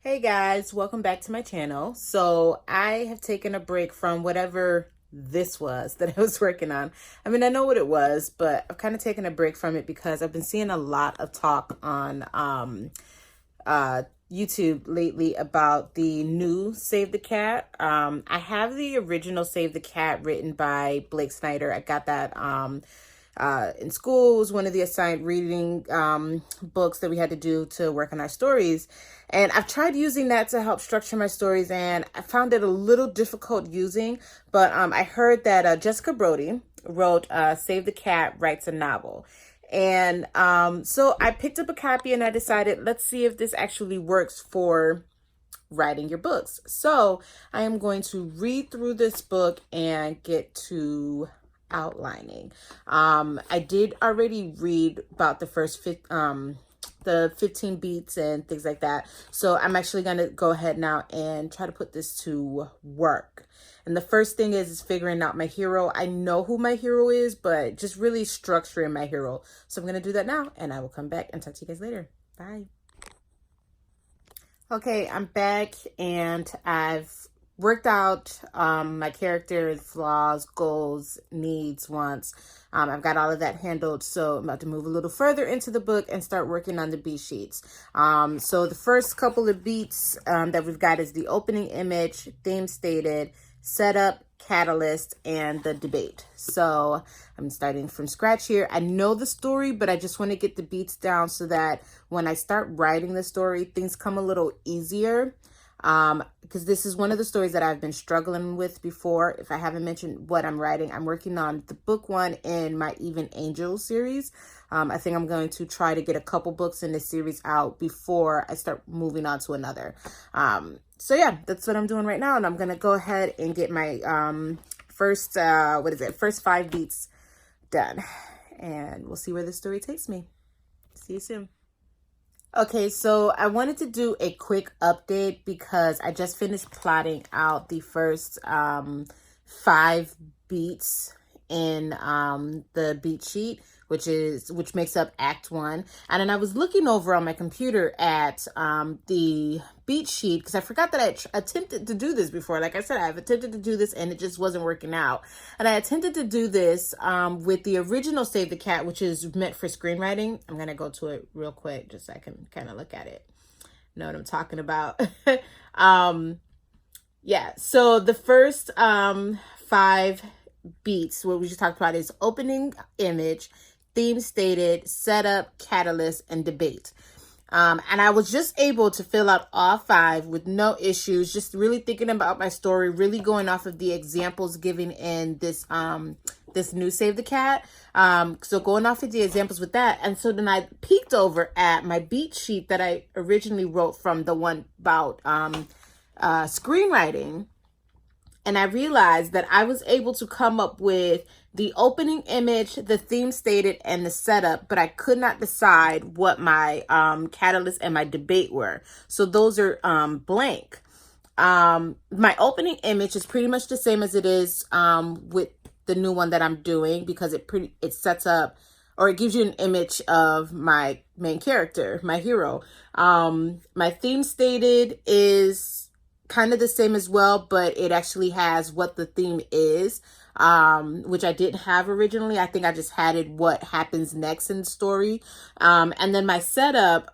Hey guys, welcome back to my channel. So I have taken a break from whatever this was that I was working on. I mean, I know what it was, but I've kind of taken a break from it because I've been seeing a lot of talk on YouTube lately about the new Save the Cat. I have the original Save the Cat written by Blake Snyder. I got that in school. It was one of the assigned reading books that we had to do to work on our stories. And I've tried using that to help structure my stories, and I found it a little difficult using. But I heard that Jessica Brody wrote Save the Cat Writes a Novel. And so I picked up a copy and I decided, let's see if this actually works for writing your books. So I am going to read through this book and get to outlining. I did already read about the the 15 beats and things like that. So I'm actually going to go ahead now and try to put this to work. And the first thing is figuring out my hero. I know who my hero is, but just really structuring my hero. So I'm going to do that now, and I will come back and talk to you guys later. Bye. Okay, I'm back, and I've worked out my character, flaws, goals, needs, wants. I've got all of that handled, so I'm about to move a little further into the book and start working on the beat sheets. So the first couple of beats that we've got is the opening image, theme stated, setup, catalyst, and the debate. So I'm starting from scratch here. I know the story, but I just want to get the beats down so that when I start writing the story, things come a little easier. Because this is one of the stories that I've been struggling with before. If I haven't mentioned what I'm writing, I'm working on the book one in my Even Angels series. I think I'm going to try to get a couple books in this series out before I start moving on to another. So yeah, that's what I'm doing right now. And I'm going to go ahead and get my first 5 beats done. And we'll see where this story takes me. See you soon. Okay, so I wanted to do a quick update because I just finished plotting out the first 5 beats in the beat sheet, which makes up Act 1. And then I was looking over on my computer at the beat sheet because I forgot that I attempted to do this before. Like I said, I've attempted to do this and it just wasn't working out. And I attempted to do this with the original Save the Cat, which is meant for screenwriting. I'm going to go to it real quick just so I can kind of look at it. Know what I'm talking about. Yeah, so the first 5 beats, what we just talked about, is opening image, theme stated, setup, catalyst, and debate. And I was just able to fill out all 5 with no issues, just really thinking about my story, really going off of the examples given in this this new Save the Cat. So going off of the examples with that. And so then I peeked over at my beat sheet that I originally wrote from the one about screenwriting. And I realized that I was able to come up with the opening image, the theme stated, and the setup, but I could not decide what my catalyst and my debate were. So those are blank. My opening image is pretty much the same as it is with the new one that I'm doing because it sets up, or it gives you an image of my main character, my hero. My theme stated is kind of the same as well, but it actually has what the theme is, which I didn't have originally. I think I just had it what happens next in the story. And then my setup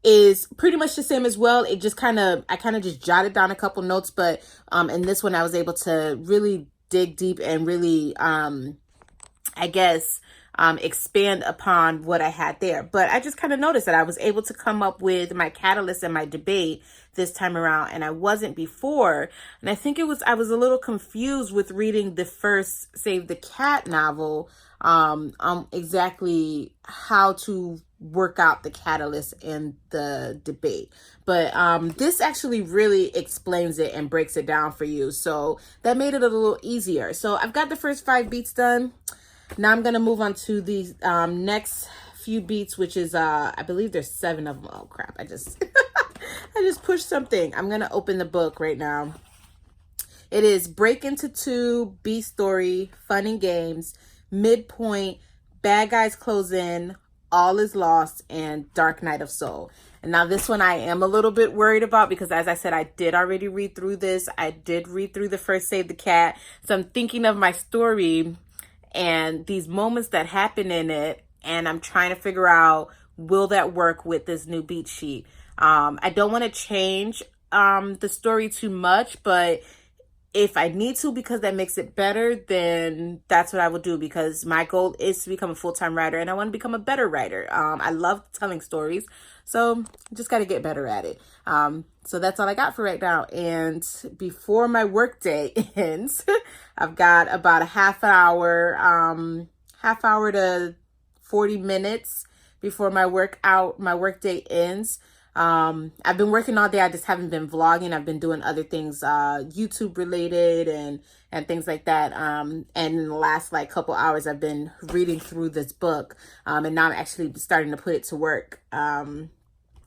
is pretty much the same as well. It just I kind of just jotted down a couple notes, but in this one I was able to really dig deep and really I guess expand upon what I had there. But I just kind of noticed that I was able to come up with my catalyst and my debate this time around, and I wasn't before. And I think I was a little confused with reading the first Save the Cat novel exactly how to work out the catalyst and the debate. But this actually really explains it and breaks it down for you. So that made it a little easier. So I've got the first 5 beats done. Now I'm going to move on to the next few beats, which is, I believe there's 7 of them. Oh, crap. I just pushed something. I'm going to open the book right now. It is Break Into 2, B Story, Fun and Games, Midpoint, Bad Guys Close In, All Is Lost, and Dark Night of Soul. And now this one I am a little bit worried about because, as I said, I did already read through this. I did read through the first Save the Cat. So I'm thinking of my story and these moments that happen in it, and I'm trying to figure out, will that work with this new beat sheet? I don't want to change the story too much, but if I need to, because that makes it better, then that's what I will do, because my goal is to become a full-time writer and I want to become a better writer. I love telling stories, so just got to get better at it. So that's all I got for right now. And before my work day ends, I've got about a half hour to 40 minutes before my work day ends. I've been working all day. I just haven't been vlogging. I've been doing other things, YouTube related and things like that. And in the last like couple hours, I've been reading through this book. And now I'm actually starting to put it to work,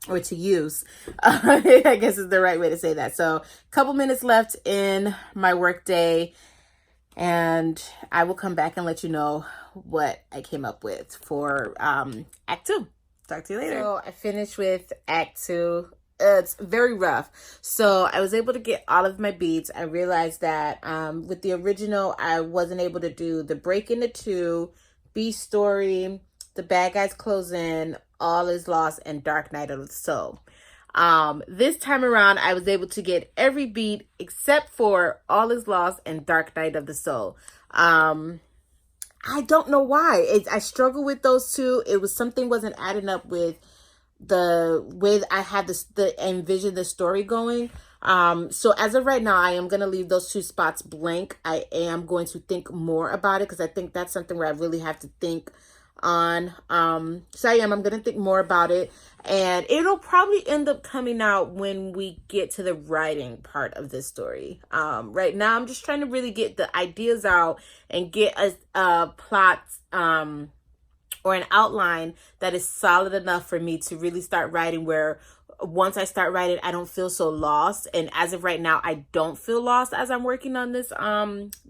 or to use, I guess is the right way to say that. So a couple minutes left in my work day, and I will come back and let you know what I came up with for, Act 2. Talk to you later. So I finished with Act 2. It's very rough. So I was able to get all of my beats. I realized that with the original, I wasn't able to do the Break Into Two, B Story, The Bad Guys Close In, All Is Lost, and Dark Night of the Soul. This time around, I was able to get every beat except for All Is Lost and Dark Night of the Soul. I don't know why. I struggle with those two. It was something wasn't adding up with the way that I had envision the story going. So as of right now, I am going to leave those two spots blank. I am going to think more about it because I think that's something where I really have to think on. So I'm going to think more about it, and it'll probably end up coming out when we get to the writing part of this story. Right now I'm just trying to really get the ideas out and get a plot, or an outline that is solid enough for me to really start writing, where once I start writing, I don't feel so lost. And as of right now, I don't feel lost as I'm working on this,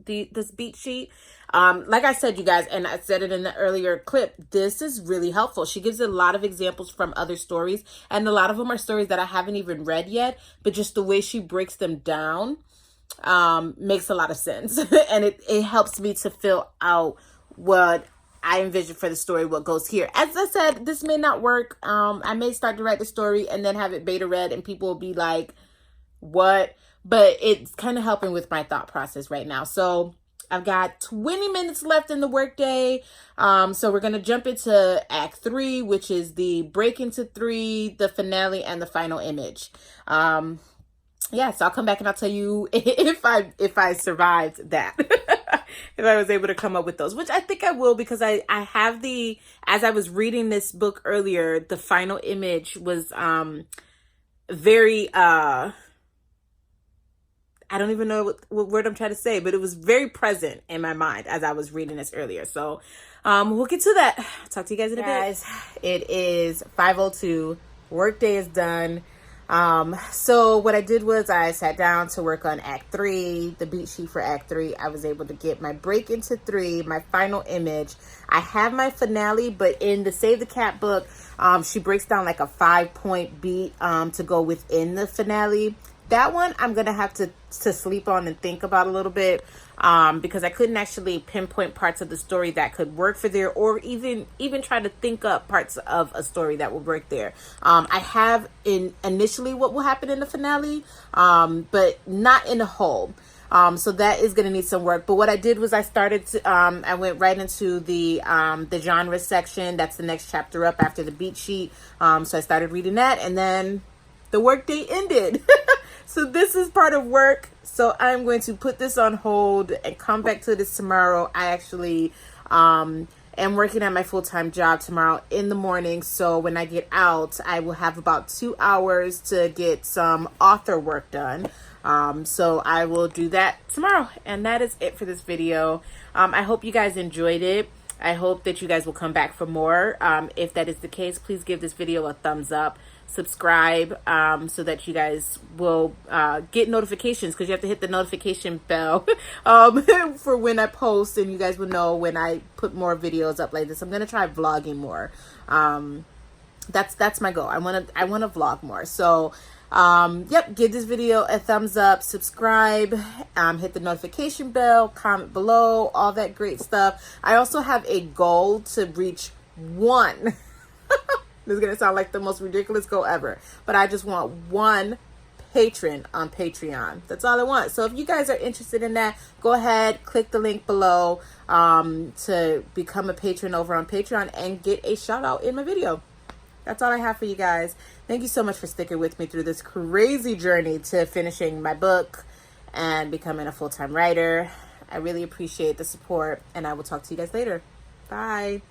this beat sheet. Like I said, you guys, and I said it in the earlier clip, this is really helpful. She gives a lot of examples from other stories, and a lot of them are stories that I haven't even read yet, but just the way she breaks them down, makes a lot of sense. And it helps me to fill out what I envision for the story, what goes here. As I said, this may not work. I may start to write the story and then have it beta read and people will be like, what? But it's kind of helping with my thought process right now. So I've got 20 minutes left in the workday. So we're going to jump into Act 3, which is the Break Into 3, the finale, and the final image. Yeah, so I'll come back and I'll tell you if I survived that. If I was able to come up with those, which I think I will, because I have as I was reading this book earlier, the final image was very, I don't even know what word I'm trying to say, but it was very present in my mind as I was reading this earlier. So we'll get to that. Talk to you guys in a bit. It is 5:02. Workday is done. So what I did was I sat down to work on Act 3, the beat sheet for Act 3. I was able to get my Break Into 3, my final image. I have my finale, but in the Save the Cat book, she breaks down like a 5-point beat to go within the finale. That one I'm going to have to sleep on and think about a little bit, because I couldn't actually pinpoint parts of the story that could work for there, or even try to think up parts of a story that will work there. I have initially what will happen in the finale, but not in the whole. So that is going to need some work. But what I did was I went right into the genre section. That's the next chapter up after the beat sheet. So I started reading that, and then the workday ended. So this is part of work. So I'm going to put this on hold and come back to this tomorrow. I actually am working at my full-time job tomorrow in the morning. So when I get out, I will have about 2 hours to get some author work done. So I will do that tomorrow. And that is it for this video. I hope you guys enjoyed it. I hope that you guys will come back for more. If that is the case, please give this video a thumbs up. Subscribe so that you guys will get notifications, because you have to hit the notification bell for when I post, and you guys will know when I put more videos up like this. I'm going to try vlogging more. That's my goal. I want to vlog more. So yep, give this video a thumbs up, subscribe, hit the notification bell, comment below, all that great stuff. I also have a goal to reach 1. This is gonna sound like the most ridiculous goal ever, but I just want 1 patron on Patreon. That's all I want. So if you guys are interested in that, go ahead, click the link below to become a patron over on Patreon and get a shout out in my video. That's all I have for you guys. Thank you so much for sticking with me through this crazy journey to finishing my book and becoming a full-time writer. I really appreciate the support, and I will talk to you guys later. Bye.